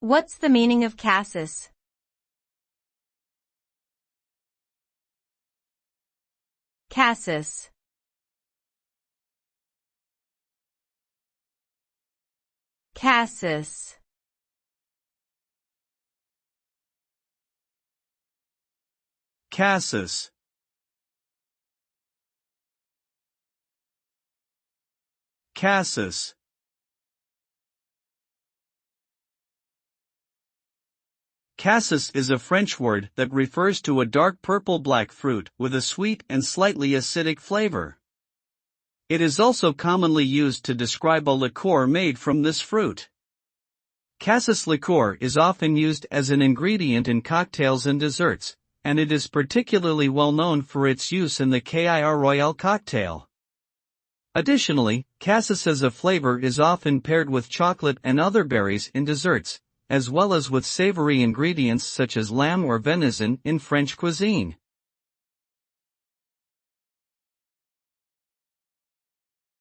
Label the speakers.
Speaker 1: What's the meaning of cassis? Cassis. Cassis.
Speaker 2: Cassis. Cassis. Cassis is a French word that refers to a dark purple-black fruit with a sweet and slightly acidic flavor. It is also commonly used to describe a liqueur made from this fruit. Cassis liqueur is often used as an ingredient in cocktails and desserts, and it is particularly well known for its use in the Kir Royale cocktail. Additionally, cassis as a flavor is often paired with chocolate and other berries in desserts, as well as with savory ingredients such as lamb or venison in French cuisine.